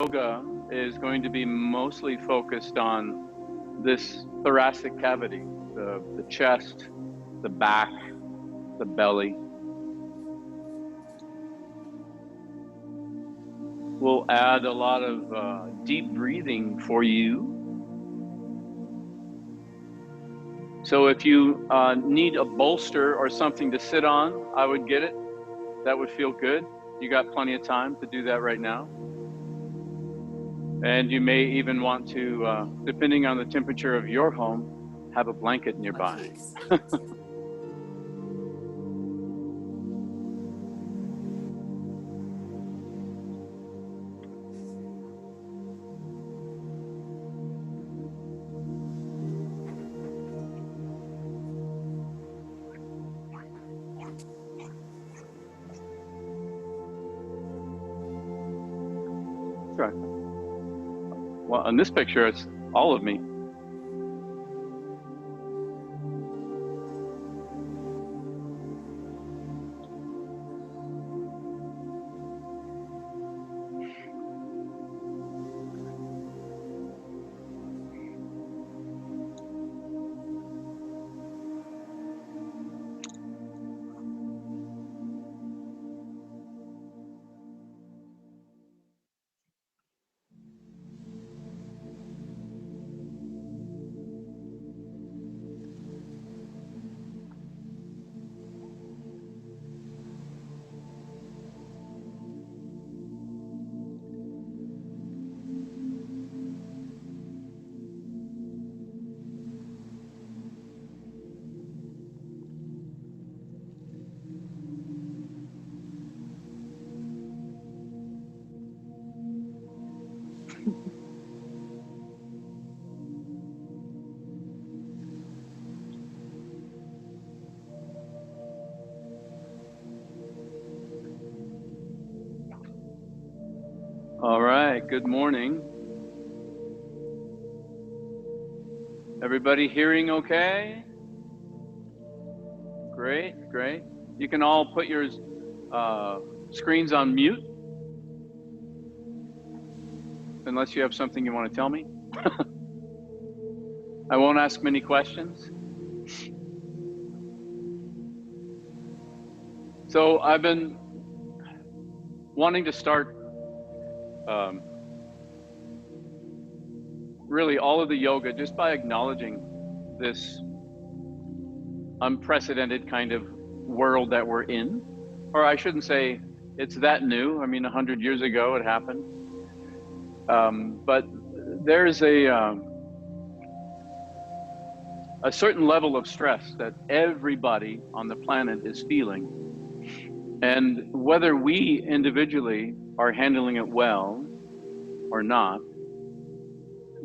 yoga is going to be mostly focused on this thoracic cavity, the chest, the back, the belly. We'll add a lot of deep breathing for you. So if you need a bolster or something to sit on, I would get it. That would feel good. You got plenty of time to do that right now. And you may even want to, depending on the temperature of your home, have a blanket nearby. Sure. Well, in this picture, it's all of me. All right, good morning. Everybody hearing okay? Great, great. You can all put your screens on mute, unless you have something you want to tell me. I won't ask many questions. So I've been wanting to start really all of the yoga just by acknowledging this unprecedented kind of world that we're in. Or I shouldn't say it's that new. I mean, 100 years ago it happened. But there's a certain level of stress that everybody on the planet is feeling. And whether we individually are handling it well or not,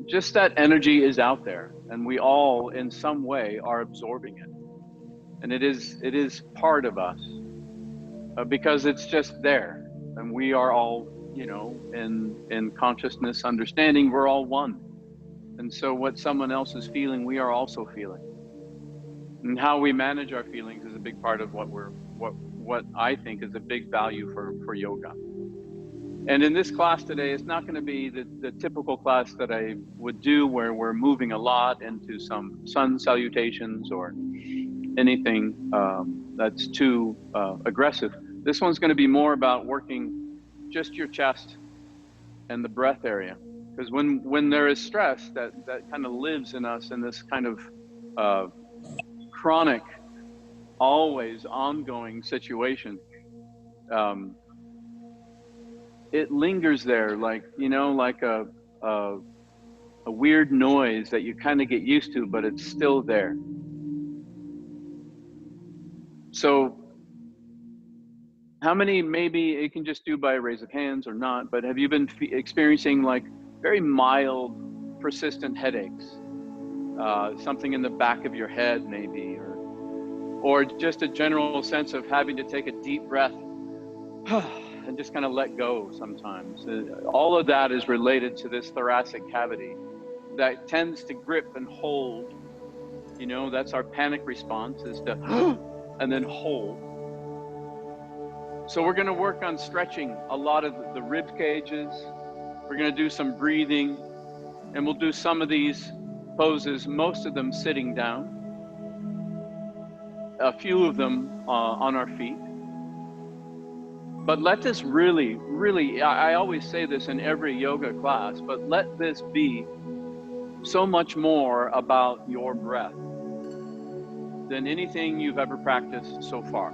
just that energy is out there, and we all in some way are absorbing it. And it is part of us because it's just there, and we are all, you know, in consciousness understanding, we're all one. And so what someone else is feeling, we are also feeling. And how we manage our feelings is a big part of what I think is a big value for yoga. And in this class today, it's not going to be the typical class that I would do where we're moving a lot into some sun salutations or anything that's too aggressive. This one's going to be more about working just your chest and the breath area. Because when there is stress, that kind of lives in us in this kind of chronic, always ongoing situation. It lingers there, like, you know, like a weird noise that you kind of get used to, but it's still there. So how many, maybe it can just do by a raise of hands or not, but have you been experiencing like very mild, persistent headaches? Something in the back of your head maybe, or just a general sense of having to take a deep breath and just kind of let go sometimes. All of that is related to this thoracic cavity that tends to grip and hold. You know, that's our panic response, is to and then hold. So we're going to work on stretching a lot of the rib cages, We're going to do some breathing, and we'll do some of these poses, most of them sitting down, a few of them on our feet. But let this really, I always say this in every yoga class, but let this be so much more about your breath than anything you've ever practiced so far.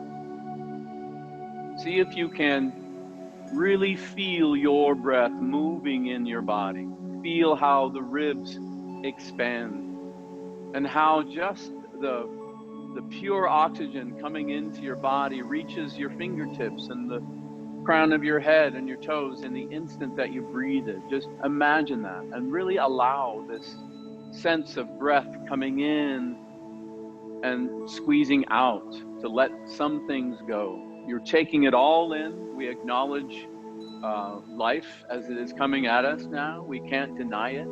See if you can really feel your breath moving in your body. Feel how the ribs expand and how just the pure oxygen coming into your body reaches your fingertips and the crown of your head and your toes in the instant that you breathe it. Just imagine that and really allow this sense of breath coming in and squeezing out to let some things go. You're taking it all in. We acknowledge life as it is coming at us now. We can't deny it.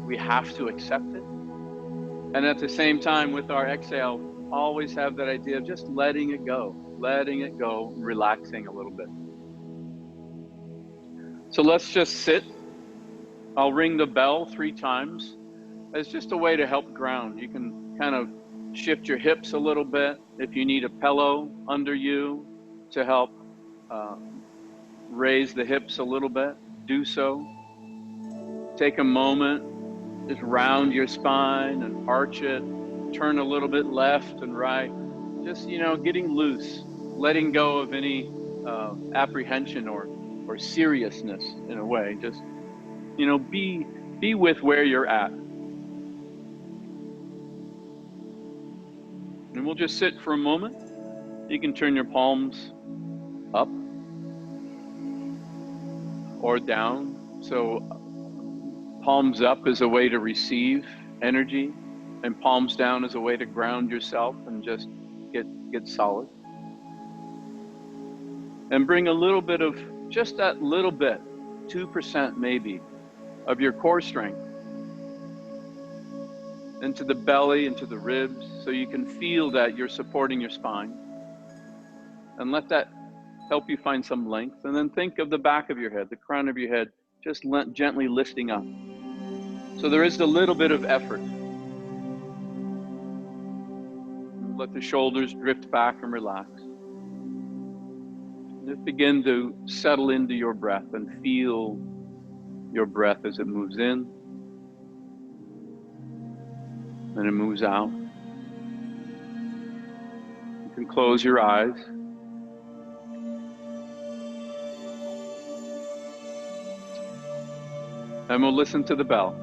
We have to accept it. And at the same time, with our exhale, always have that idea of just letting it go, relaxing a little bit. So let's just sit. I'll ring the bell 3 times as just a way to help ground. You can kind of shift your hips a little bit. If you need a pillow under you to help raise the hips a little bit, do so. Take a moment, just round your spine and arch it, turn a little bit left and right. Just, getting loose, letting go of any apprehension or seriousness in a way. Just, be with where you're at. And we'll just sit for a moment. You can turn your palms up or down. So palms up is a way to receive energy, and palms down is a way to ground yourself and just get solid. And bring a little bit of, just that little bit, 2% maybe, of your core strength into the belly, into the ribs, so you can feel that you're supporting your spine. And let that help you find some length. And then think of the back of your head, the crown of your head, just gently lifting up. So there is a little bit of effort. Let the shoulders drift back and relax. Just begin to settle into your breath and feel your breath as it moves in and it moves out. You can close your eyes. And we'll listen to the bell.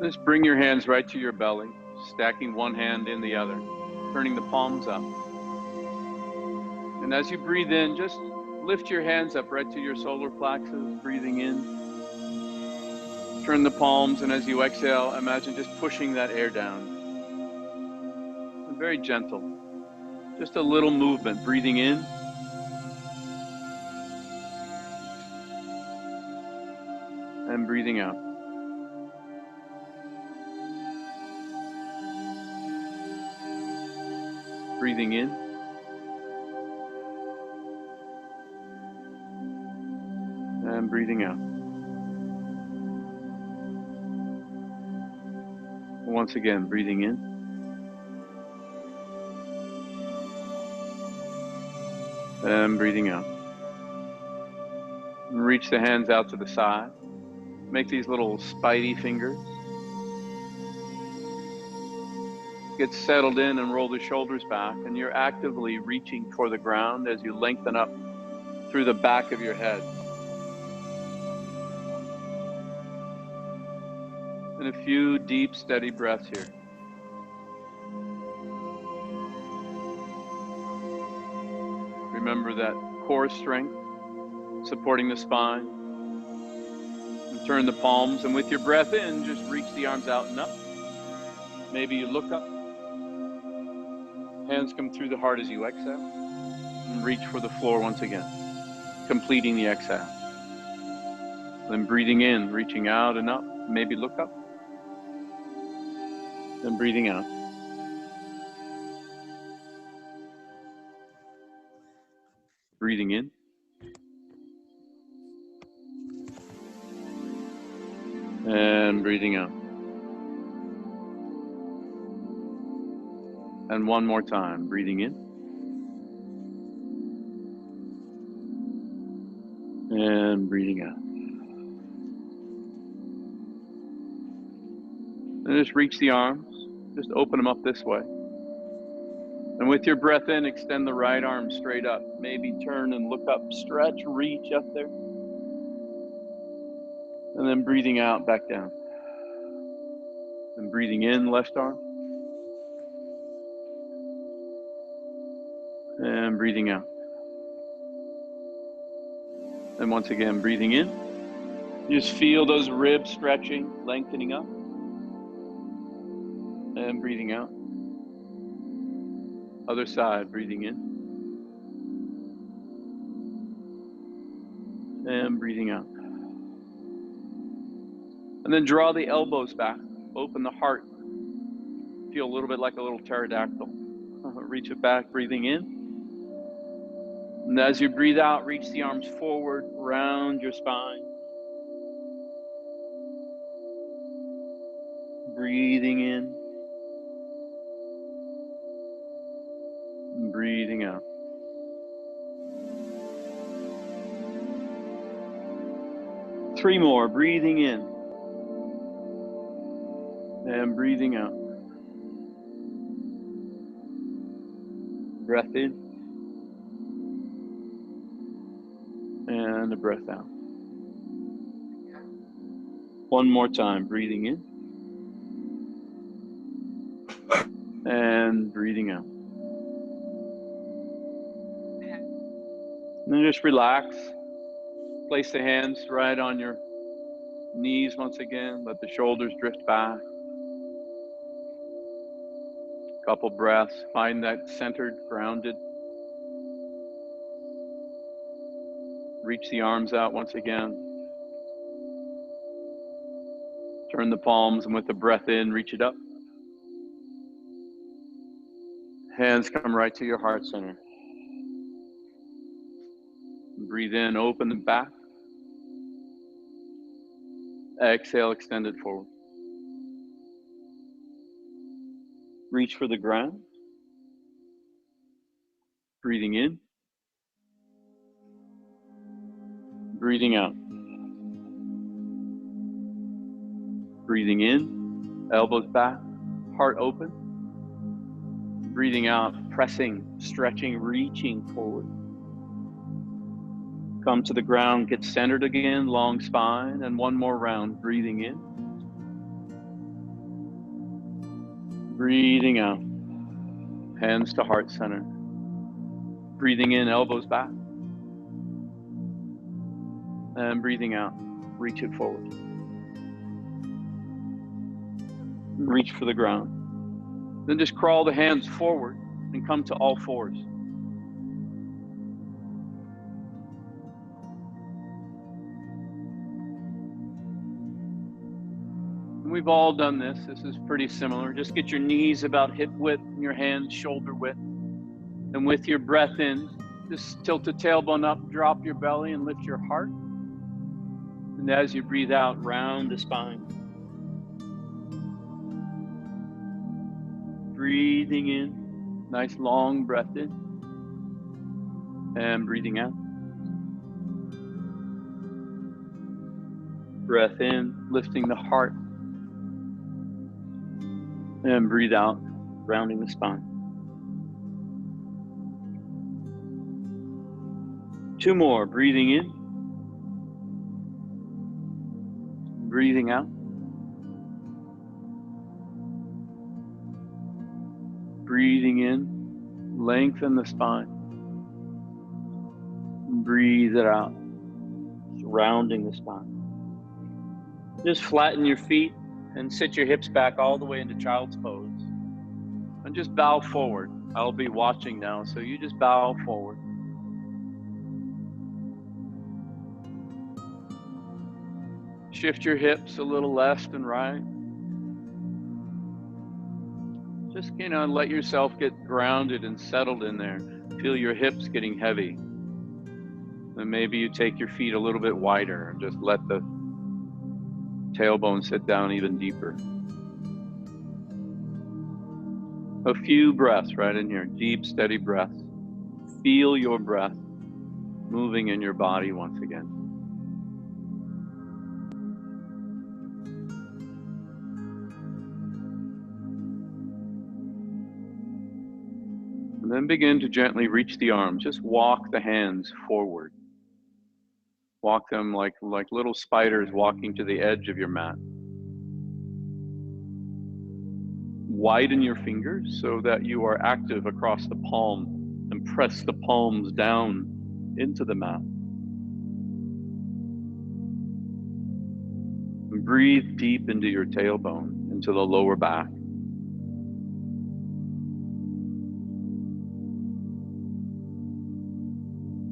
Just bring your hands right to your belly, stacking one hand in the other, turning the palms up. And as you breathe in, just lift your hands up right to your solar plexus, breathing in. Turn the palms, and as you exhale, imagine just pushing that air down. And very gentle. Just a little movement, breathing in. And breathing out. Breathing in. And breathing out. Once again, breathing in. And breathing out. And reach the hands out to the side. Make these little spidey fingers. Get settled in and roll the shoulders back, and you're actively reaching for the ground as you lengthen up through the back of your head. And a few deep, steady breaths here. Remember that core strength supporting the spine. And turn the palms, and with your breath in, just reach the arms out and up. Maybe you look up. Hands come through the heart as you exhale. And reach for the floor once again, completing the exhale. Then breathing in, reaching out and up. Maybe look up. Then breathing out. Breathing in. And breathing out. And one more time, breathing in. And breathing out. And just reach the arms. Just open them up this way. And with your breath in, extend the right arm straight up. Maybe turn and look up, stretch, reach up there. And then breathing out, back down. And breathing in, left arm. And breathing out. And once again, breathing in. You just feel those ribs stretching, lengthening up. And breathing out. Other side, breathing in. And breathing out. And then draw the elbows back. Open the heart. Feel a little bit like a little pterodactyl. Reach it back, breathing in. And as you breathe out, reach the arms forward, round your spine. Breathing in. And breathing out. Three more, breathing in. And breathing out. Breath in. And a breath out. One more time, breathing in. And breathing out. And then just relax. Place the hands right on your knees once again. Let the shoulders drift back. Couple breaths. Find that centered, grounded. Reach the arms out once again. Turn the palms, and with the breath in, reach it up. Hands come right to your heart center. Breathe in, open them back. Exhale, extend it forward. Reach for the ground. Breathing in. Breathing out. Breathing in, elbows back, heart open. Breathing out, pressing, stretching, reaching forward. Come to the ground, get centered again, long spine, and one more round. Breathing in. Breathing out, hands to heart center. Breathing in, elbows back. And breathing out, reach it forward. Reach for the ground. Then just crawl the hands forward and come to all fours. And we've all done this. This is pretty similar. Just get your knees about hip width and your hands shoulder width. And with your breath in, just tilt the tailbone up, drop your belly, and lift your heart. And as you breathe out, round the spine. Breathing in, nice long breath in. And breathing out. Breath in, lifting the heart. And breathe out, rounding the spine. Two more, breathing in. Breathing out. Breathing in, lengthen the spine. breathe it out, surrounding the spine. Just flatten your feet and sit your hips back all the way into child's pose. And just bow forward. I'll be watching now, so you just bow forward. Shift your hips a little left and right. Just, let yourself get grounded and settled in there. Feel your hips getting heavy. Then maybe you take your feet a little bit wider and just let the tailbone sit down even deeper. A few breaths right in here, deep, steady breaths. Feel your breath moving in your body once again. And then begin to gently reach the arms. Just walk the hands forward. Walk them like little spiders walking to the edge of your mat. Widen your fingers so that you are active across the palm and press the palms down into the mat. And breathe deep into your tailbone, into the lower back.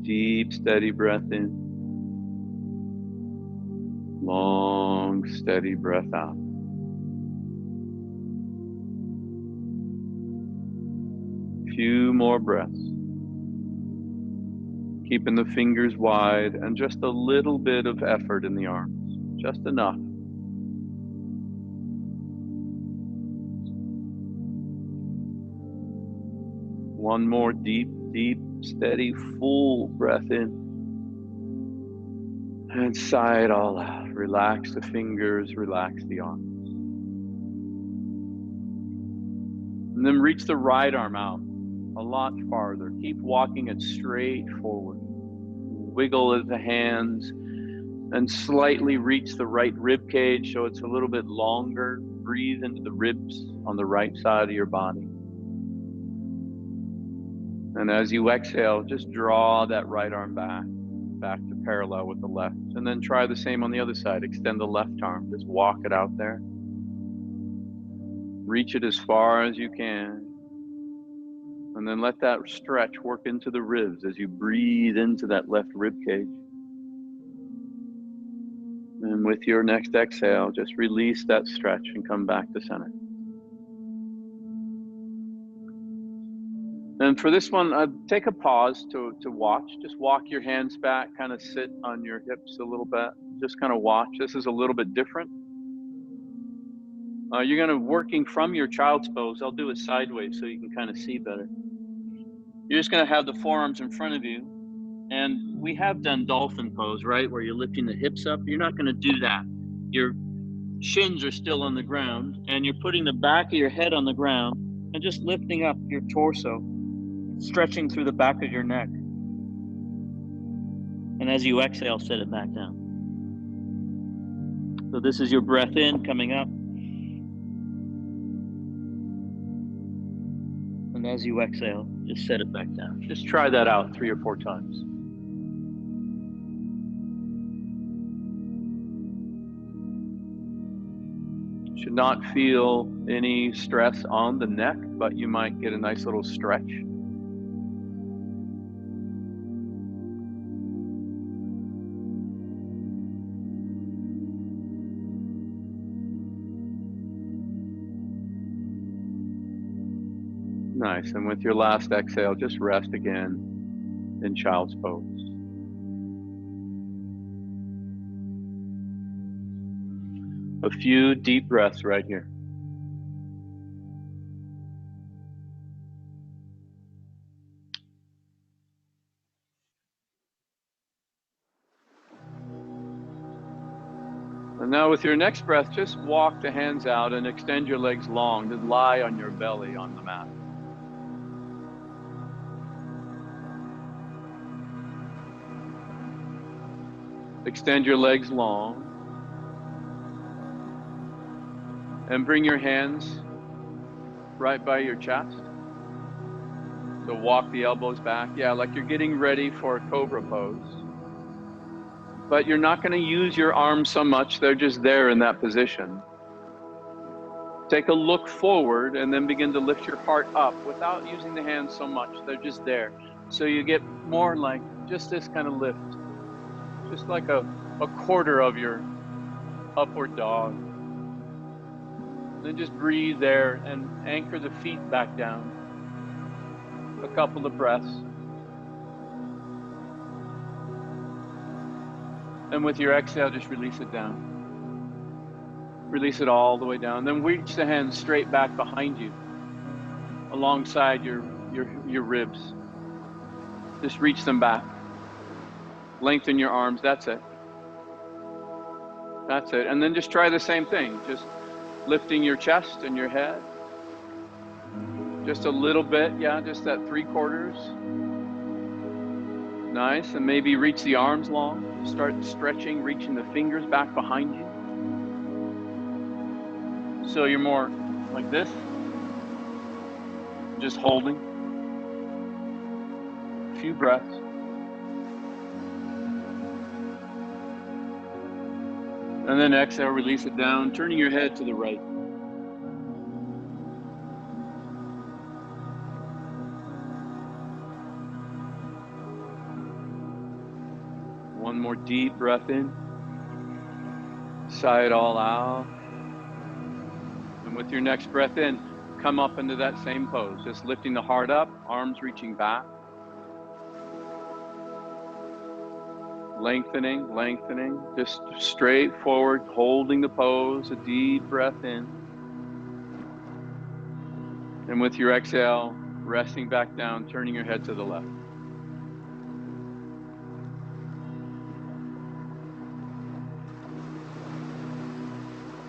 Deep, steady breath in. Long, steady breath out. Few more breaths. Keeping the fingers wide and just a little bit of effort in the arms. Just enough. One more deep, deep, steady, full breath in. And sigh it all out. Relax the fingers, relax the arms. And then reach the right arm out a lot farther. Keep walking it straight forward. Wiggle at the hands and slightly reach the right rib cage so it's a little bit longer. Breathe into the ribs on the right side of your body. And as you exhale, just draw that right arm back to parallel with the left. And then try the same on the other side. Extend the left arm. Just walk it out there. Reach it as far as you can. And then let that stretch work into the ribs as you breathe into that left rib cage. And with your next exhale, just release that stretch and come back to center. And for this one, take a pause to watch. Just walk your hands back, kind of sit on your hips a little bit. Just kind of watch. This is a little bit different. You're going to working from your child's pose. I'll do it sideways so you can kind of see better. You're just going to have the forearms in front of you. And we have done dolphin pose, right? Where you're lifting the hips up. You're not going to do that. Your shins are still on the ground and you're putting the back of your head on the ground and just lifting up your torso, stretching through the back of your neck. And as you exhale, set it back down. So this is your breath in, coming up. And as you exhale, just set it back down. Just try that out 3 or 4 times. Should not feel any stress on the neck, but you might get a nice little stretch. Nice, and with your last exhale, just rest again in child's pose. A few deep breaths right here. And now with your next breath, just walk the hands out and extend your legs long. Just lie on your belly on the mat. Extend your legs long. And bring your hands right by your chest. So walk the elbows back. Yeah, like you're getting ready for a cobra pose. But you're not going to use your arms so much. They're just there in that position. Take a look forward and then begin to lift your heart up without using the hands so much. They're just there. So you get more like just this kind of lift. Just like a quarter of your upward dog. Then just breathe there and anchor the feet back down. A couple of breaths. And with your exhale, just release it down. Release it all the way down. Then reach the hands straight back behind you, alongside your ribs. Just reach them back. Lengthen your arms. That's it. That's it. And then just try the same thing. Just lifting your chest and your head. Just a little bit. Yeah, just that 3/4. Nice. And maybe reach the arms long. Start stretching, reaching the fingers back behind you. So you're more like this. Just holding. A few breaths. And then exhale, release it down, turning your head to the right. One more deep breath in. Sigh it all out. And with your next breath in, come up into that same pose. Just lifting the heart up, arms reaching back. Lengthening, lengthening. Just straight forward, holding the pose. A deep breath in. And with your exhale, resting back down, turning your head to the left.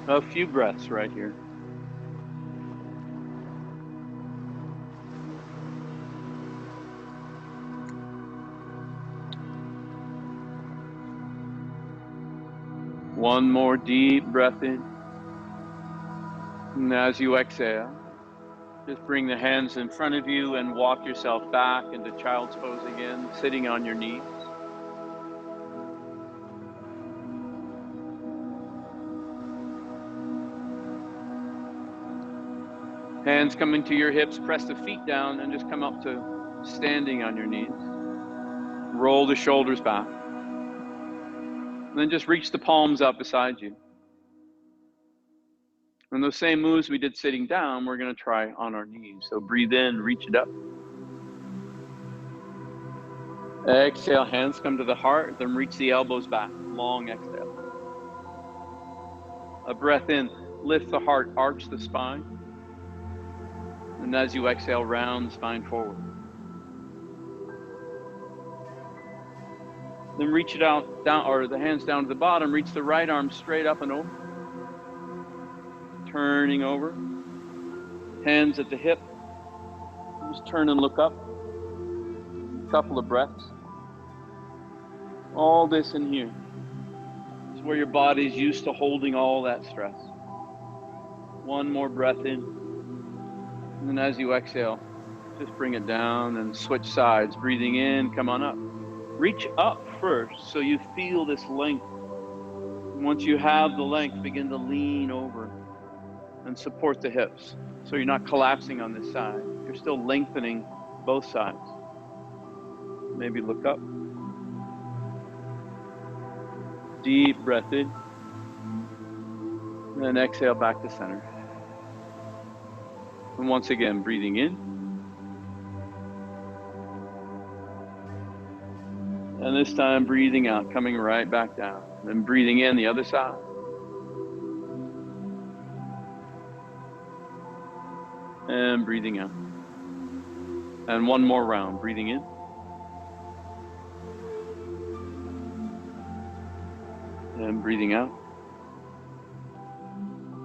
A few breaths right here. One more deep breath in. And as you exhale, just bring the hands in front of you and walk yourself back into child's pose again, sitting on your knees. Hands coming to your hips, press the feet down and just come up to standing on your knees. Roll the shoulders back. And then just reach the palms up beside you. And those same moves we did sitting down, we're going to try on our knees. So breathe in, reach it up. Exhale, hands come to the heart, then reach the elbows back. Long exhale. A breath in, lift the heart, arch the spine. And as you exhale, round the spine forward. Then reach it out, down, or the hands down to the bottom, reach the right arm straight up and over. Turning over. Hands at the hip. Just turn and look up. A couple of breaths. All this in here. It's where your body's used to holding all that stress. One more breath in. And then as you exhale, just bring it down and switch sides. Breathing in, come on up. Reach up first so you feel this length. And once you have the length, begin to lean over and support the hips. So you're not collapsing on this side. You're still lengthening both sides. Maybe look up. Deep breath in. And then exhale back to center. And once again, breathing in. And this time breathing out, coming right back down. Then breathing in the other side. And breathing out. And one more round, breathing in. And breathing out.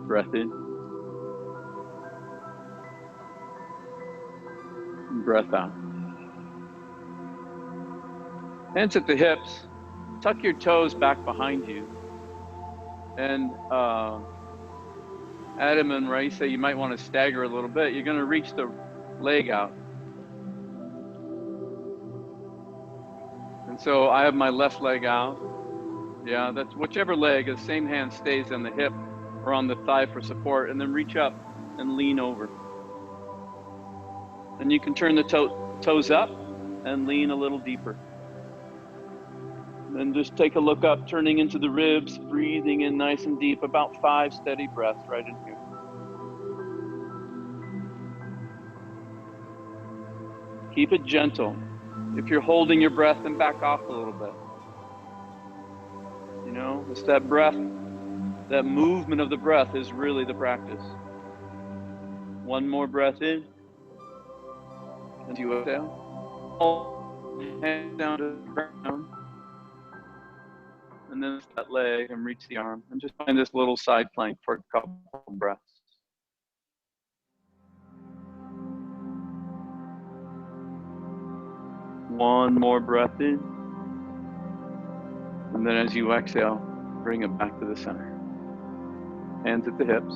Breath in. Breath out. Hands at the hips. Tuck your toes back behind you. And Adam and Ray say you might want to stagger a little bit. You're going to reach the leg out. And so I have my left leg out. Yeah, that's whichever leg, the same hand stays on the hip or on the thigh for support, and then reach up and lean over. And you can turn the toes up and lean a little deeper. And just take a look up, turning into the ribs, breathing in nice and deep, about 5 steady breaths right in here. Keep it gentle. If you're holding your breath, then back off a little bit. You know, it's that breath, that movement of the breath is really the practice. One more breath in. As you exhale, hands down to the ground. And then that leg and reach the arm. And just find this little side plank for a couple of breaths. One more breath in. And then as you exhale, bring it back to the center. Hands at the hips.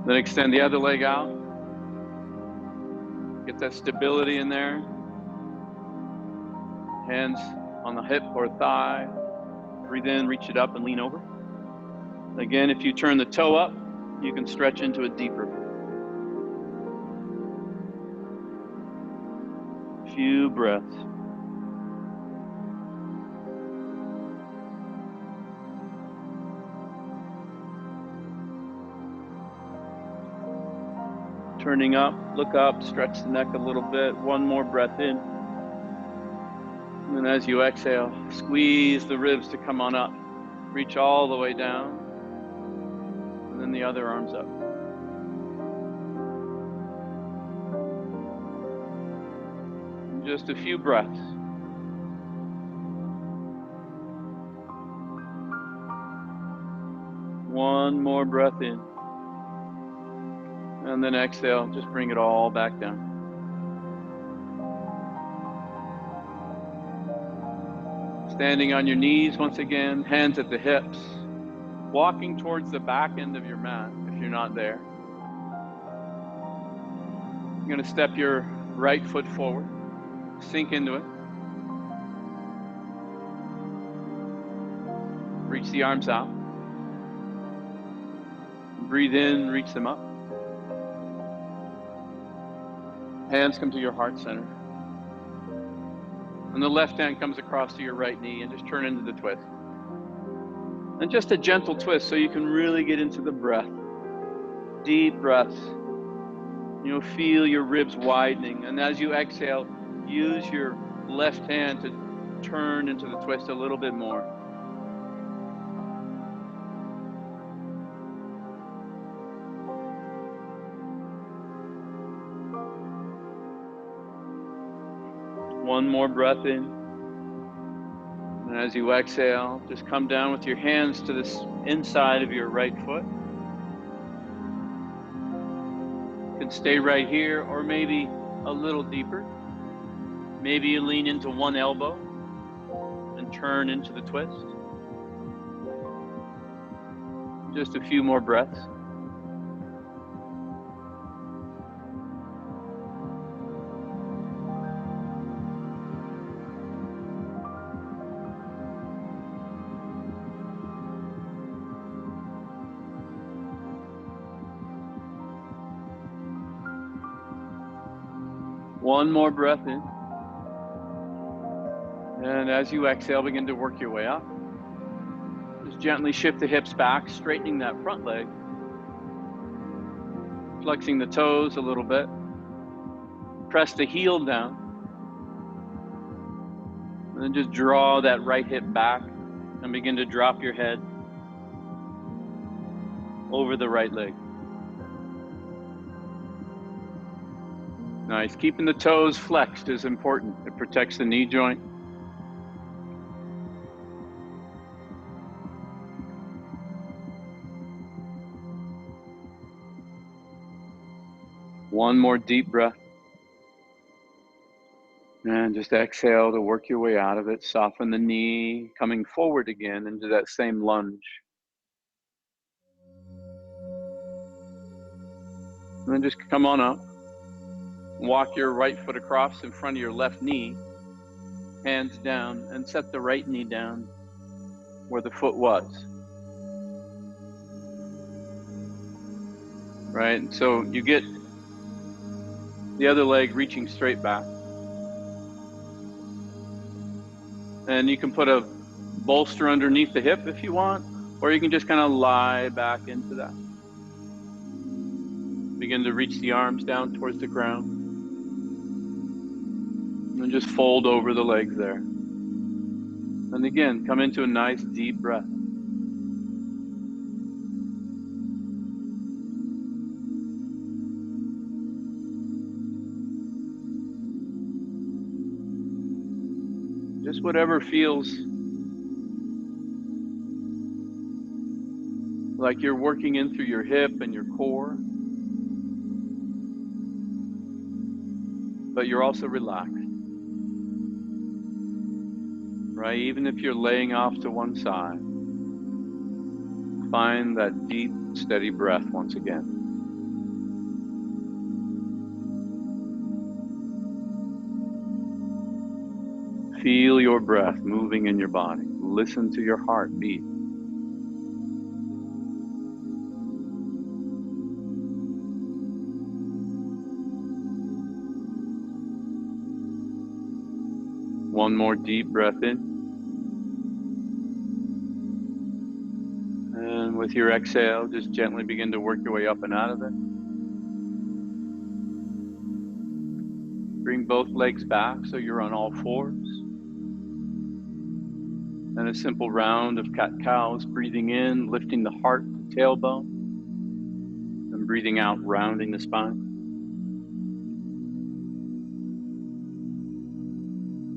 Then extend the other leg out. Get that stability in there. Hands on the hip or thigh. Breathe in, reach it up and lean over. Again, if you turn the toe up, you can stretch into it deeper. Few breaths. Turning up, look up, stretch the neck a little bit. One more breath in. And then as you exhale, squeeze the ribs to come on up. Reach all the way down. And then the other arm's up. And just a few breaths. One more breath in. And then exhale, just bring it all back down. Standing on your knees once again, hands at the hips. Walking towards the back end of your mat if you're not there. You're going to step your right foot forward, sink into it. Reach the arms out. Breathe in, reach them up. Hands come to your heart center. And the left hand comes across to your right knee and just turn into the twist. And just a gentle twist so you can really get into the breath. Deep breaths. You know, feel your ribs widening. And as you exhale, use your left hand to turn into the twist a little bit more. One more breath in. And as you exhale, just come down with your hands to the inside of your right foot. You can stay right here or maybe a little deeper. Maybe you lean into one elbow and turn into the twist. Just a few more breaths. One more breath in. And as you exhale, begin to work your way up. Just gently shift the hips back, straightening that front leg. Flexing the toes a little bit. Press the heel down. And then just draw that right hip back and begin to drop your head over the right leg. Nice. Keeping the toes flexed is important. It protects the knee joint. One more deep breath. And just exhale to work your way out of it. Soften the knee, coming forward again into that same lunge. And then just come on up. Walk your right foot across in front of your left knee, hands down, and set the right knee down where the foot was. Right? And so you get the other leg reaching straight back. And you can put a bolster underneath the hip if you want, or you can just kind of lie back into that. Begin to reach the arms down towards the ground. And just fold over the legs there. And again, come into a nice deep breath. Just whatever feels like you're working in through your hip and your core, but you're also relaxed. Right? Even if you're laying off to one side, find that deep, steady breath once again. Feel your breath moving in your body. Listen to your heartbeat. One more deep breath in. And with your exhale, just gently begin to work your way up and out of it. Bring both legs back so you're on all fours. And a simple round of cat-cows, breathing in, lifting the heart to tailbone, and breathing out, rounding the spine.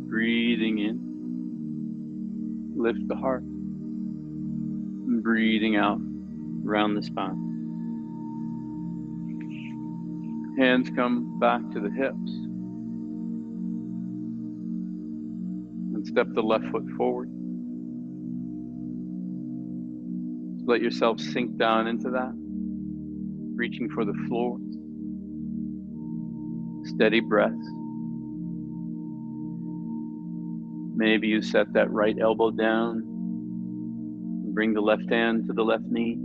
Breathing in, lift the heart, and breathing out, round the spine. Hands come back to the hips. And step the left foot forward. Let yourself sink down into that, reaching for the floor. Steady breaths. Maybe you set that right elbow down and bring the left hand to the left knee.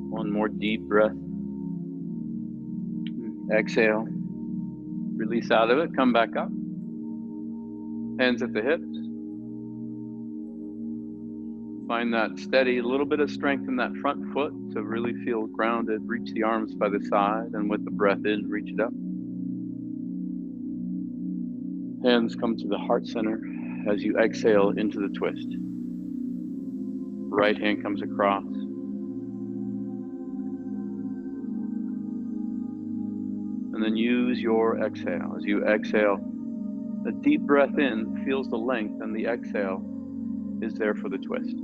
One more deep breath. Exhale. Release out of it. Come back up. Hands at the hips. Find that steady, a little bit of strength in that front foot to really feel grounded. Reach the arms by the side, and with the breath in, reach it up. Hands come to the heart center as you exhale into the twist. Right hand comes across. And then use your exhale. As you exhale, a deep breath in feels the length, and the exhale is there for the twist.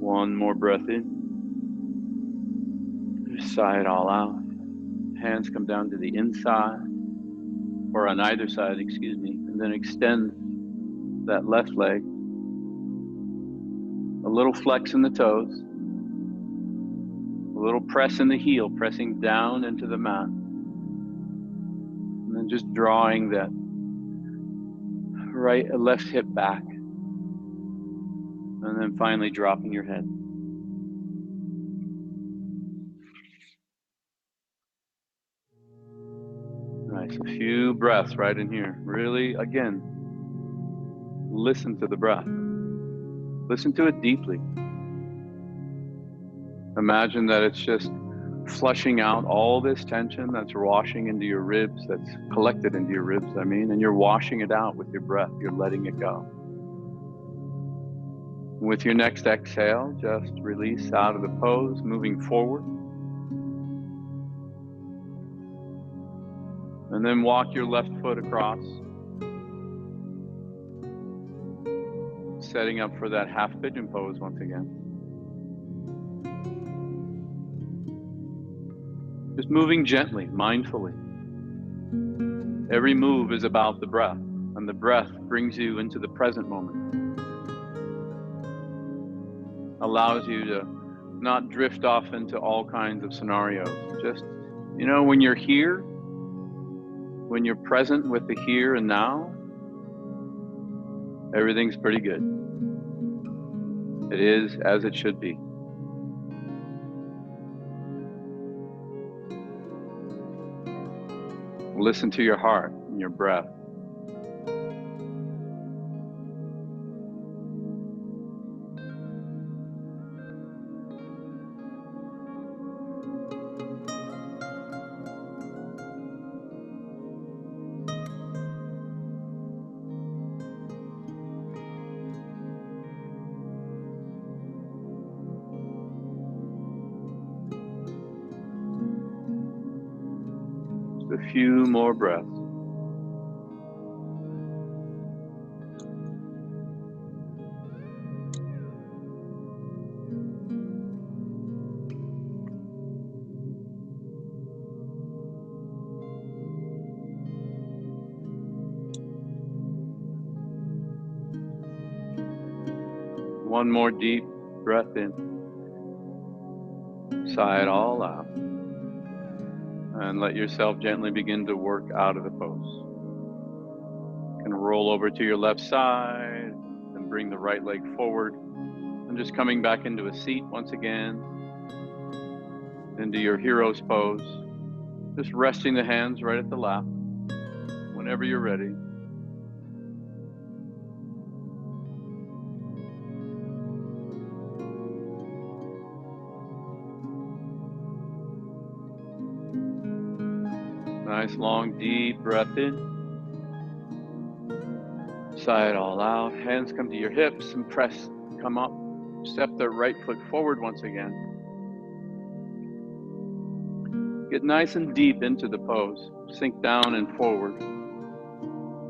One more breath in. Just sigh it all out. Hands come down to the inside, or on either side, excuse me, and then extend that left leg. A little flex in the toes, a little press in the heel, pressing down into the mat, and then just drawing that left hip back, and then finally dropping your head. Nice, a few breaths right in here. Really, again, listen to the breath. Listen to it deeply. Imagine that it's just flushing out all this tension that's washing into your ribs, that's collected into your ribs, and you're washing it out with your breath. You're letting it go. With your next exhale, just release out of the pose, moving forward. And then walk your left foot across, setting up for that half pigeon pose once again. Just moving gently, mindfully. Every move is about the breath, and the breath brings you into the present moment. Allows you to not drift off into all kinds of scenarios. Just, when you're here, when you're present with the here and now, everything's pretty good. It is as it should be. Listen to your heart and your breath. A few more breaths. One more deep breath in. Sigh it all out. And let yourself gently begin to work out of the pose. You can roll over to your left side and bring the right leg forward. And just coming back into a seat once again, into your hero's pose. Just resting the hands right at the lap whenever you're ready. Nice long deep breath in. Sigh it all out. Hands come to your hips and come up. Step the right foot forward once again. Get nice and deep into the pose. Sink down and forward.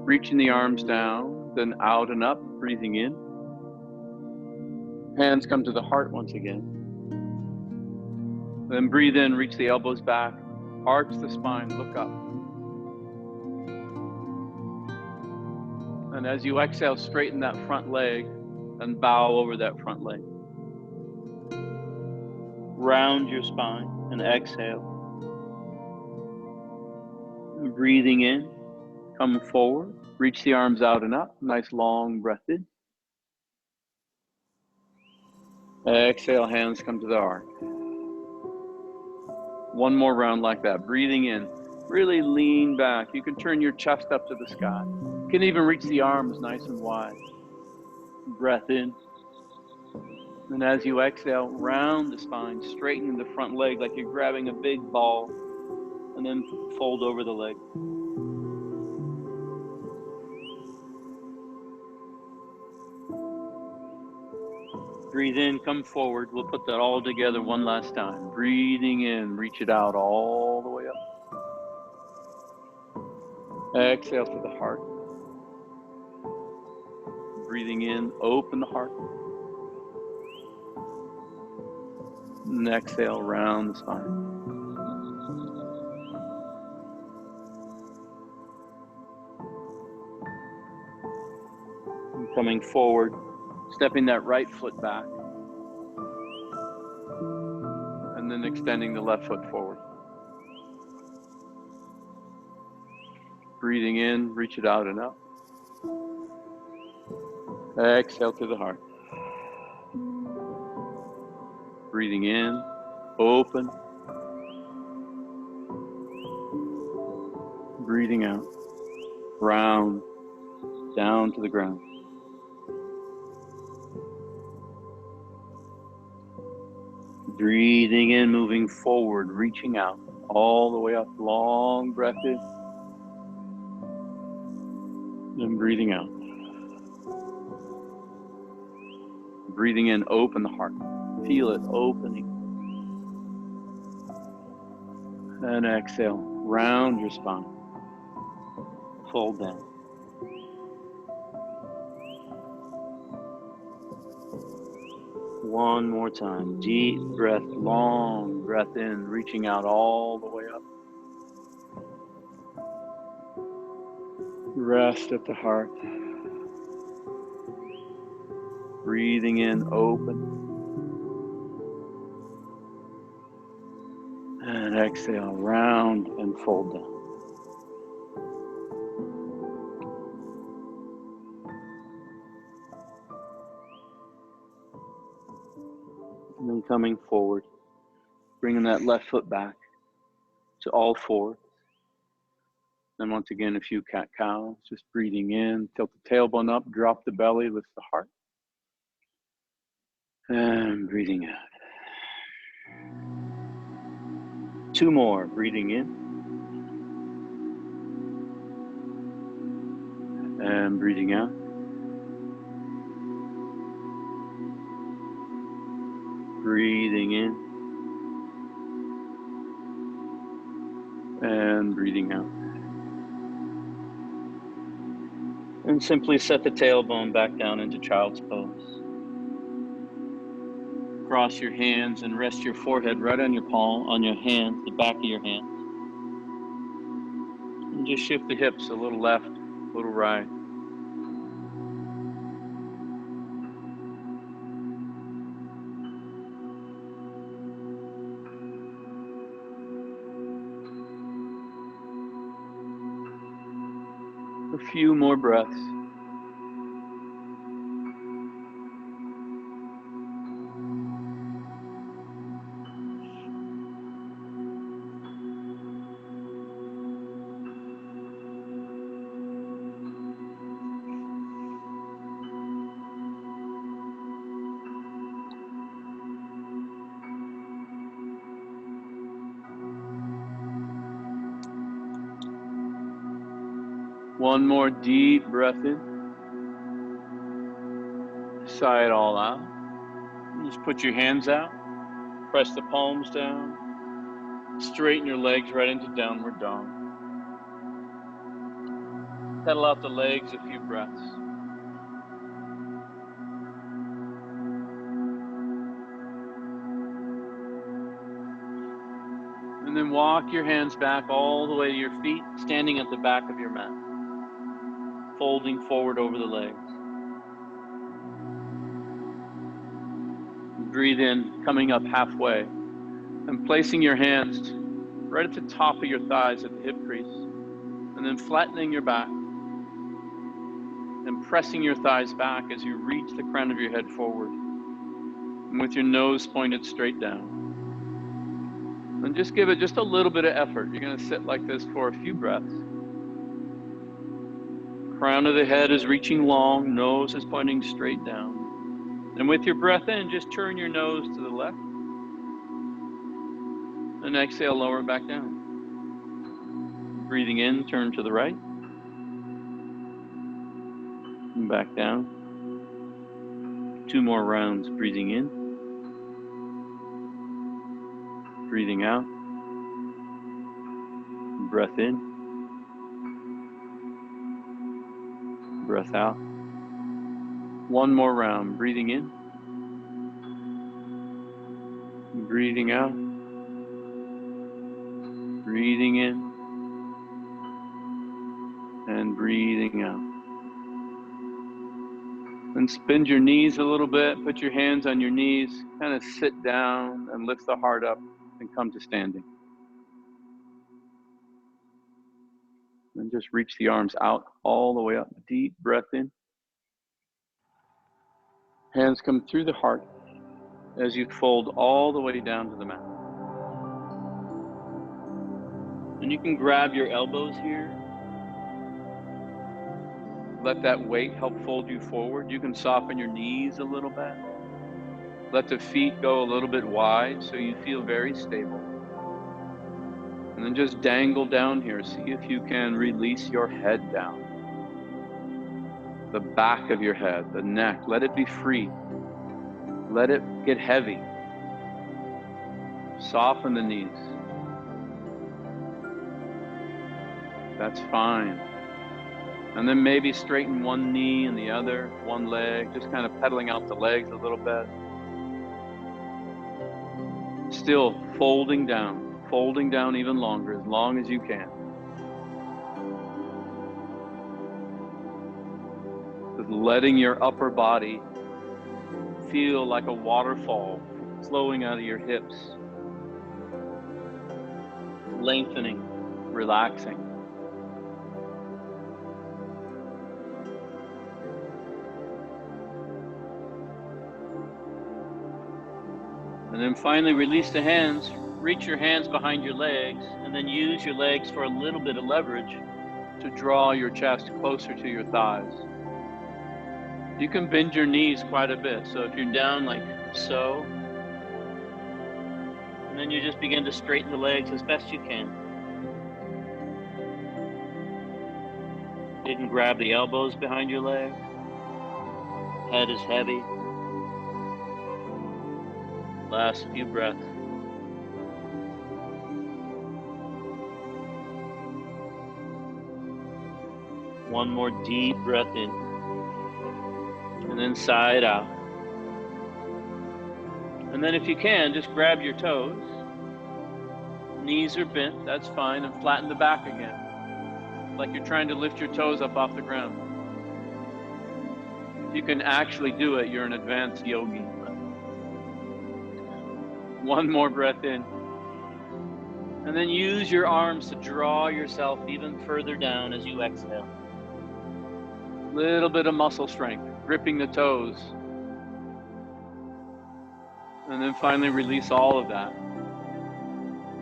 Reaching the arms down, then out and up, breathing in. Hands come to the heart once again. Then breathe in, reach the elbows back. Arch the spine, look up. And as you exhale, straighten that front leg and bow over that front leg. Round your spine and exhale. And breathing in, come forward, reach the arms out and up. Nice long breath in. Exhale, hands come to the heart. One more round like that. Breathing in, really lean back. You can turn your chest up to the sky. You can even reach the arms nice and wide. Breath in. And as you exhale, round the spine, straighten the front leg like you're grabbing a big ball, and then fold over the leg. Breathe in, come forward. We'll put that all together one last time. Breathing in, reach it out all the way up. Exhale to the heart. Breathing in, open the heart. And exhale, round the spine. And coming forward. Stepping that right foot back. And then extending the left foot forward. Breathing in, reach it out and up. Exhale to the heart. Breathing in, open. Breathing out, round, down to the ground. Breathing in, moving forward, reaching out, all the way up, long breath in. And breathing out. Breathing in, open the heart. Feel it opening. And exhale, round your spine. fold down. One more time. Deep breath, long breath in, reaching out all the way up. Rest at the heart. Breathing in, open. And exhale, round and fold down. And then coming forward, bringing that left foot back to all fours. Then once again, a few cat-cows, just breathing in, tilt the tailbone up, drop the belly, lift the heart. And breathing out. 2 more, breathing in. And breathing out. Breathing in. And breathing out. And simply set the tailbone back down into child's pose. Cross your hands and rest your forehead right on your palm, on your hands, the back of your hands. And just shift the hips a little left, a little right. A few more breaths. One more deep breath in. Sigh it all out. Just put your hands out. Press the palms down. Straighten your legs right into downward dog. Pedal out the legs a few breaths. And then walk your hands back all the way to your feet, standing at the back of your mat. Folding forward over the legs. Breathe in, coming up halfway, and placing your hands right at the top of your thighs at the hip crease, and then flattening your back, and pressing your thighs back as you reach the crown of your head forward, and with your nose pointed straight down. And just give it just a little bit of effort. You're going to sit like this for a few breaths. Crown of the head is reaching long, nose is pointing straight down. And with your breath in, just turn your nose to the left. And exhale, lower it back down. Breathing in, turn to the right. And back down. 2 more rounds, breathing in. Breathing out. Breath in. Breath out. 1 more round, breathing in. Breathing out. Breathing in. And breathing out. And bend your knees a little bit, put your hands on your knees, kind of sit down and lift the heart up and come to standing. And just reach the arms out all the way up. Deep breath in. Hands come through the heart as you fold all the way down to the mat. And you can grab your elbows here. Let that weight help fold you forward. You can soften your knees a little bit. Let the feet go a little bit wide so you feel very stable. And then just dangle down here. See if you can release your head down. The back of your head, the neck, let it be free. Let it get heavy. Soften the knees. That's fine. And then maybe straighten one knee and the other, one leg, just kind of pedaling out the legs a little bit. Still folding down even longer, as long as you can. Just letting your upper body feel like a waterfall flowing out of your hips, lengthening, relaxing. And then finally release the hands, reach your hands behind your legs, and then use your legs for a little bit of leverage to draw your chest closer to your thighs. You can bend your knees quite a bit. So if you're down like so, and then you just begin to straighten the legs as best you can. You can grab the elbows behind your legs. Head is heavy. Last few breaths. One more deep breath in. And then side out. And then if you can, just grab your toes. Knees are bent, that's fine, and flatten the back again. Like you're trying to lift your toes up off the ground. If you can actually do it, you're an advanced yogi. One more breath in. And then use your arms to draw yourself even further down as you exhale. Little bit of muscle strength, gripping the toes. And then finally release all of that.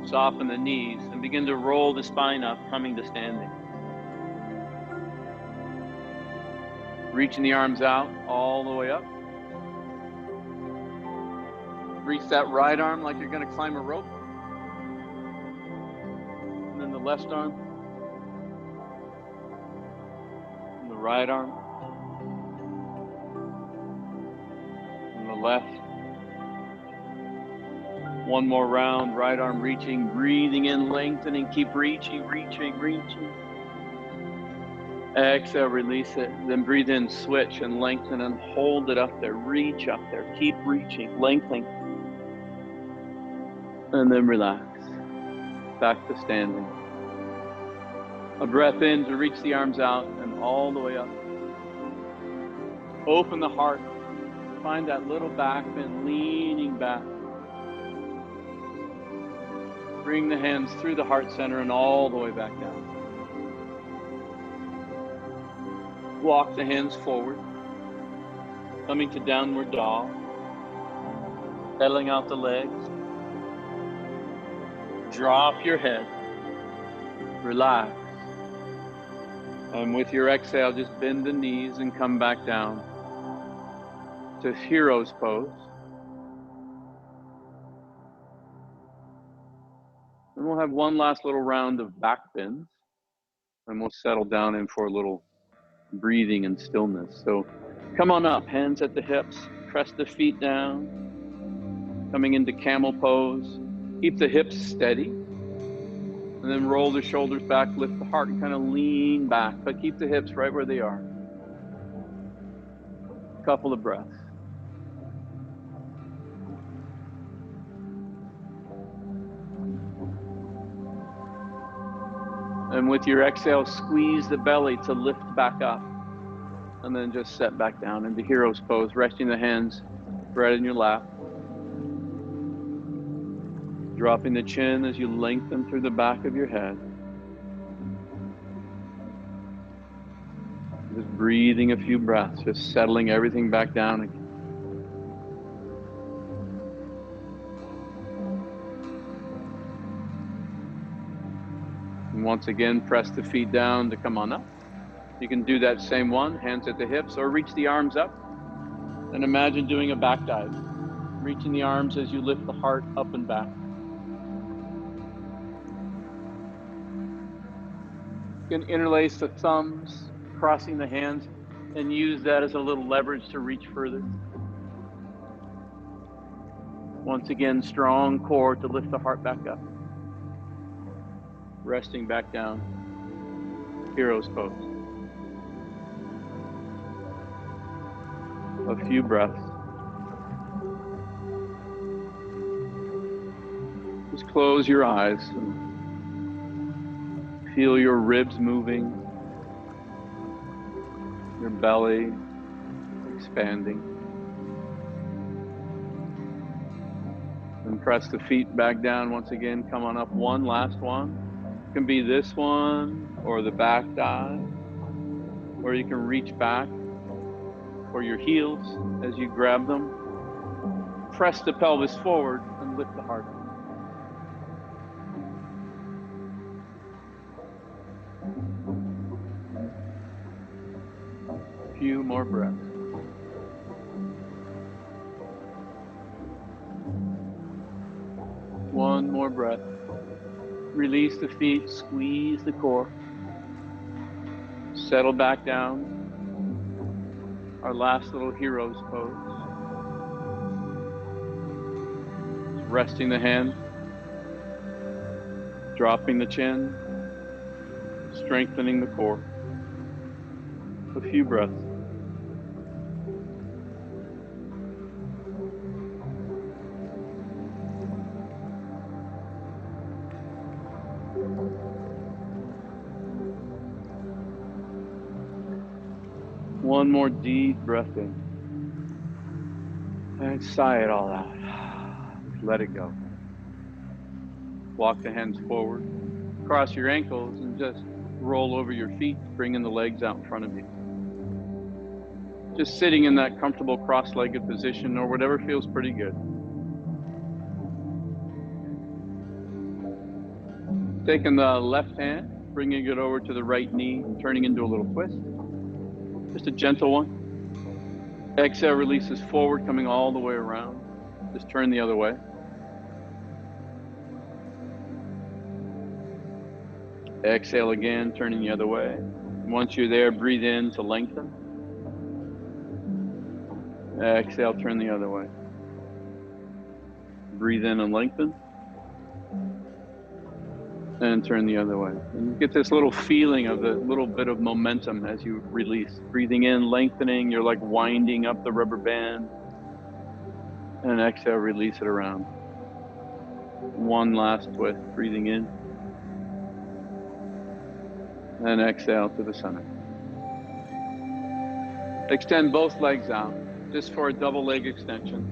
Soften the knees and begin to roll the spine up, coming to standing. Reaching the arms out all the way up. Reach that right arm like you're going to climb a rope. And then the left arm. And the right arm. And the left. One more round, right arm reaching, breathing in, lengthening, keep reaching. Exhale, release it. Then breathe in, switch and lengthen and hold it up there. Reach up there, keep reaching, lengthening. And then relax. Back to standing. A breath in to reach the arms out and all the way up. Open the heart. Find that little back bend, leaning back. Bring the hands through the heart center and all the way back down. Walk the hands forward, coming to downward dog. Pedaling out the legs. Drop your head. Relax. And with your exhale, just bend the knees and come back down to hero's pose. And we'll have one last little round of back bends, and we'll settle down in for a little breathing and stillness. So come on up, hands at the hips, press the feet down, coming into camel pose. Keep the hips steady, and then roll the shoulders back, lift the heart, and kind of lean back, but keep the hips right where they are. A couple of breaths. And with your exhale, squeeze the belly to lift back up. And then just set back down into hero's pose, resting the hands right in your lap. Dropping the chin as you lengthen through the back of your head. Just breathing a few breaths, just settling everything back down again. And once again, press the feet down to come on up. You can do that same one, hands at the hips, or reach the arms up. And imagine doing a back dive. Reaching the arms as you lift the heart up and back. You can interlace the thumbs, crossing the hands, and use that as a little leverage to reach further. Once again, strong core to lift the heart back up. Resting back down, hero's pose. A few breaths. Just close your eyes and feel your ribs moving, your belly expanding. And press the feet back down once again. Come on up, one last one. It can be this one or the back dive, or you can reach back for your heels as you grab them. Press the pelvis forward and lift the heart up. A few more breaths. One more breath. Release the feet, squeeze the core. Settle back down. Our last little hero's pose. Resting the hand, dropping the chin, strengthening the core. A few breaths. One more deep breath in. And sigh it all out. Just let it go. Walk the hands forward. Cross your ankles and just roll over your feet, bringing the legs out in front of you. Just sitting in that comfortable cross-legged position or whatever feels pretty good. Taking the left hand, bringing it over to the right knee and turning into a little twist. Just a gentle one. Exhale, releases forward, coming all the way around. Just turn the other way. Exhale again, turning the other way. Once you're there, breathe in to lengthen. Exhale, turn the other way. Breathe in and lengthen. And turn the other way. And you get this little feeling of a little bit of momentum as you release. Breathing in, lengthening, you're like winding up the rubber band. And exhale, release it around. One last twist, breathing in. And exhale to the center. Extend both legs out, just for a double leg extension.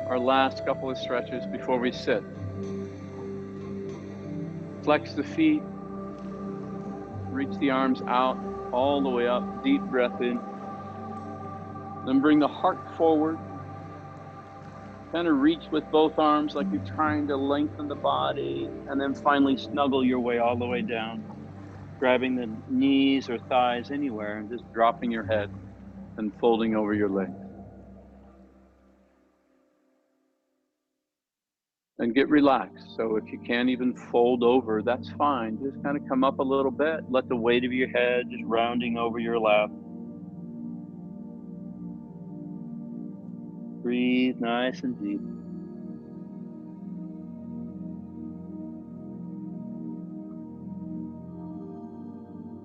Our last couple of stretches before we sit. Flex the feet, reach the arms out, all the way up, deep breath in. Then bring the heart forward. Kind of reach with both arms like you're trying to lengthen the body, and then finally snuggle your way all the way down, grabbing the knees or thighs anywhere and just dropping your head and folding over your legs. And get relaxed. So if you can't even fold over, that's fine. Just kind of come up a little bit. Let the weight of your head just rounding over your lap. Breathe nice and deep.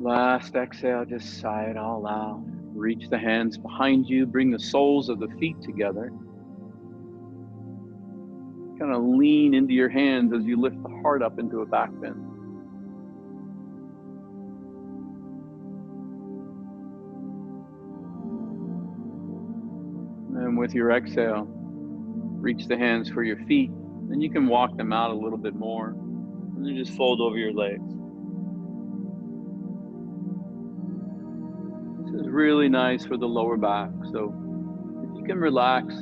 Last exhale, just sigh it all out. Reach the hands behind you. Bring the soles of the feet together. Kind of lean into your hands as you lift the heart up into a back bend. And with your exhale, reach the hands for your feet. Then you can walk them out a little bit more. And then just fold over your legs. This is really nice for the lower back. So if you can relax,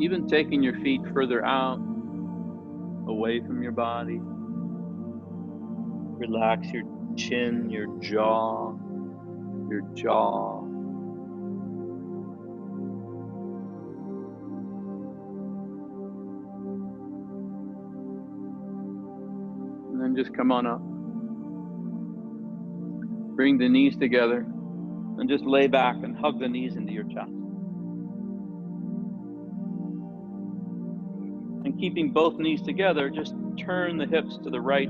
even taking your feet further out, away from your body. Relax your chin, your jaw. And then just come on up. Bring the knees together and just lay back and hug the knees into your chest. And keeping both knees together, just turn the hips to the right,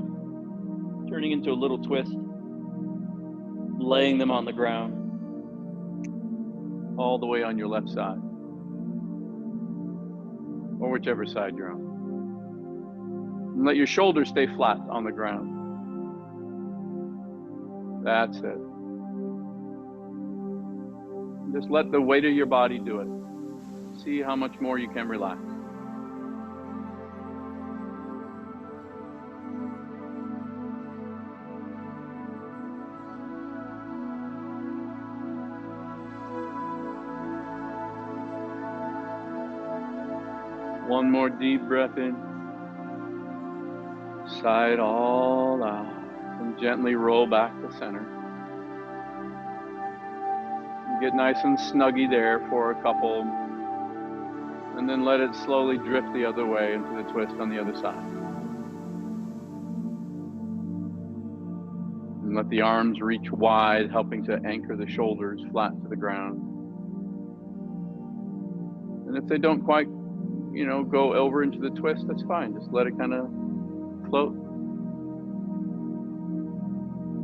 turning into a little twist, laying them on the ground. all the way on your left side, or whichever side you're on. And let your shoulders stay flat on the ground. That's it. Just let the weight of your body do it. See how much more you can relax. One more deep breath in. Sigh it all out. And gently roll back to center. Get nice and snuggy there for a couple. And then let it slowly drift the other way into the twist on the other side. And let the arms reach wide, helping to anchor the shoulders flat to the ground. And if they don't quite, go over into the twist, that's fine. Just let it kind of float.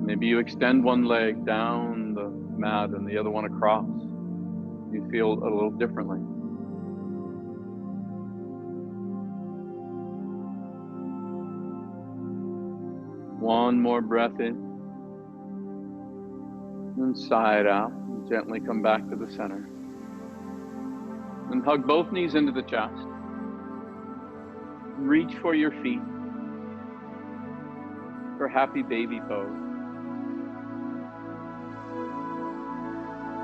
Maybe you extend one leg down the mat and the other one across. You feel a little differently. One more breath in. And sigh it out. And gently come back to the center. And hug both knees into the chest. Reach for your feet for happy baby pose.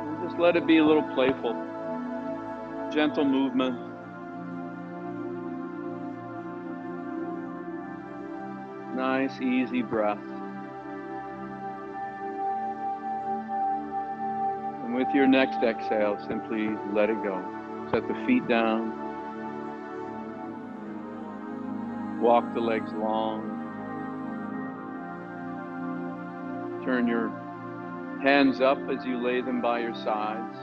And just let it be a little playful, gentle movement. Nice, easy breath. And with your next exhale, simply let it go. Set the feet down. Walk the legs long. Turn your hands up as you lay them by your sides.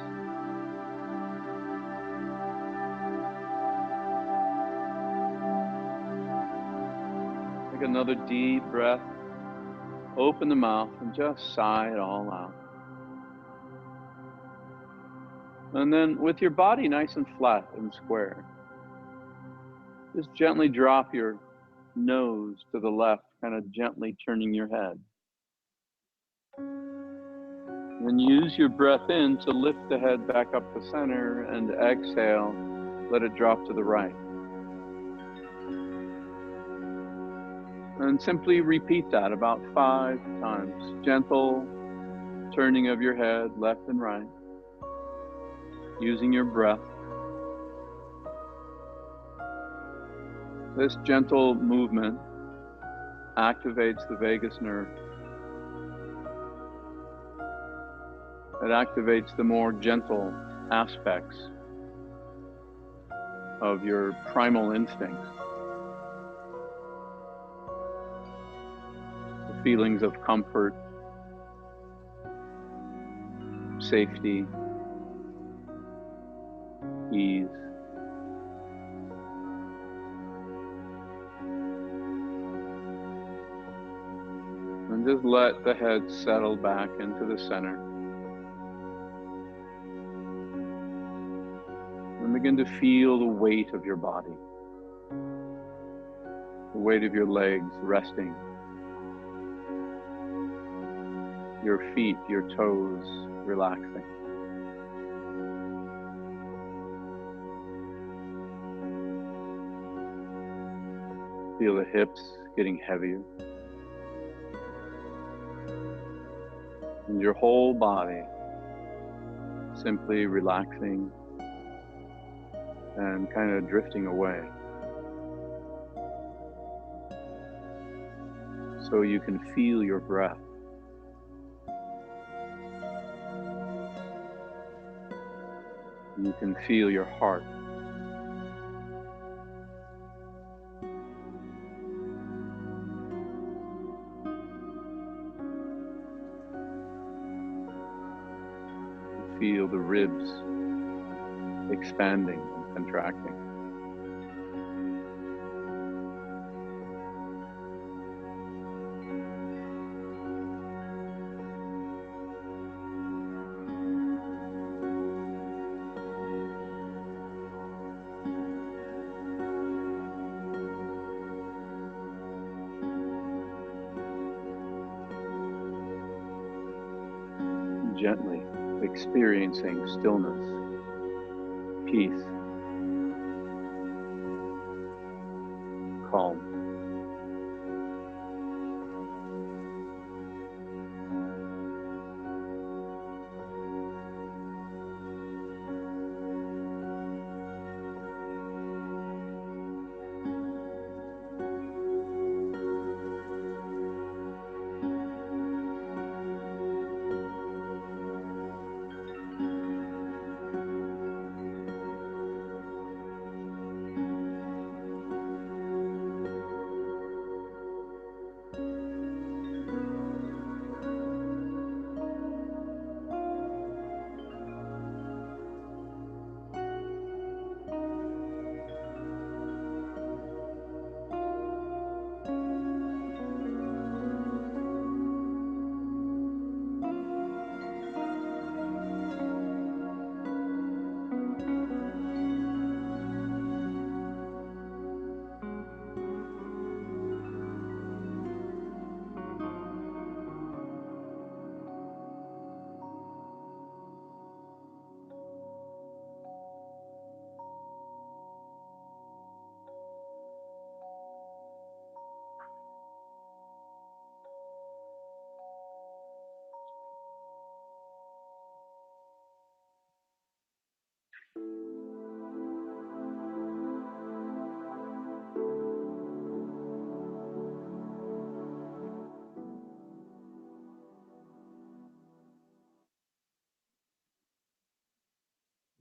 Take another deep breath. Open the mouth and just sigh it all out. And then with your body nice and flat and square, just gently drop your nose to the left, kind of gently turning your head. Then use your breath in to lift the head back up to center, and exhale, let it drop to the right. And simply repeat that about 5 times. Gentle turning of your head left and right, using your breath. This gentle movement activates the vagus nerve. It activates the more gentle aspects of your primal instincts. The feelings of comfort, safety, ease. And just let the head settle back into the center. And begin to feel the weight of your body. The weight of your legs resting. Your feet, your toes relaxing. Feel the hips getting heavier. And your whole body simply relaxing and kind of drifting away. So you can feel your breath. You can feel your heart. Feel the ribs expanding and contracting. gently experiencing stillness, peace, calm.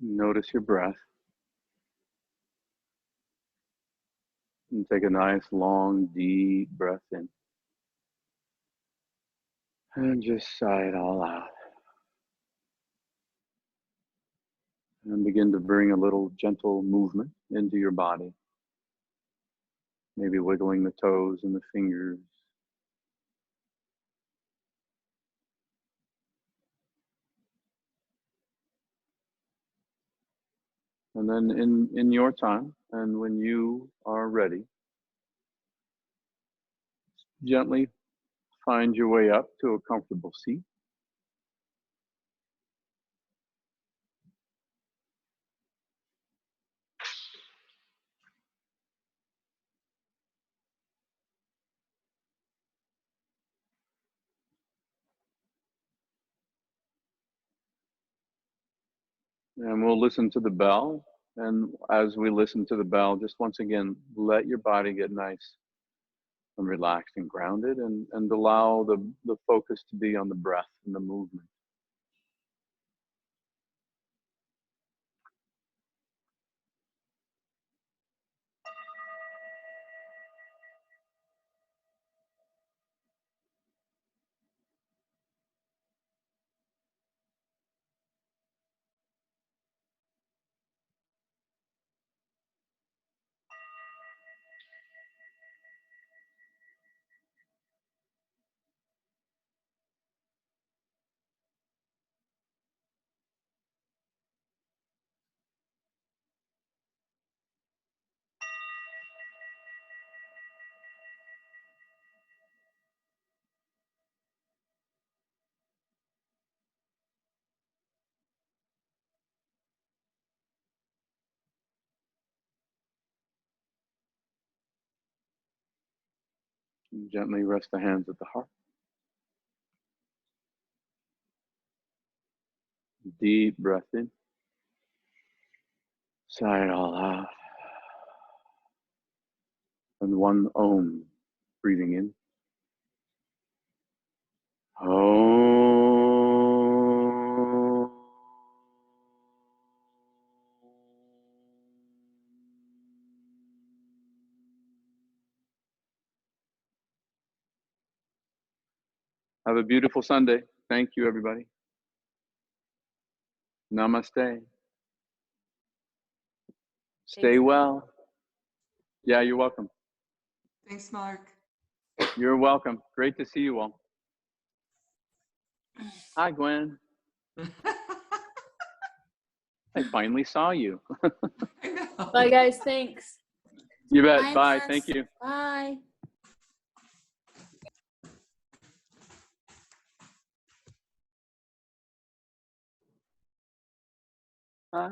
Notice your breath and take a nice, long, deep breath in. And just sigh it all out. And begin to bring a little gentle movement into your body. Maybe wiggling the toes and the fingers. And then in your time, and when you are ready, gently find your way up to a comfortable seat. And we'll listen to the bell. And as we listen to the bell, just once again, let your body get nice and relaxed and grounded, and allow the focus to be on the breath and the movement. And gently rest the hands at the heart. Deep breath in. Sigh it all out. And one Om, breathing in. Om. Have a beautiful Sunday. Thank you, everybody. Namaste. Stay well. Yeah, you're welcome. Thanks, Mark. You're welcome. Great to see you all. Hi, Gwen. I finally saw you. I know. Bye, guys. Thanks. You bet. Bye, Bye. Max. Thank you. Bye. Uh,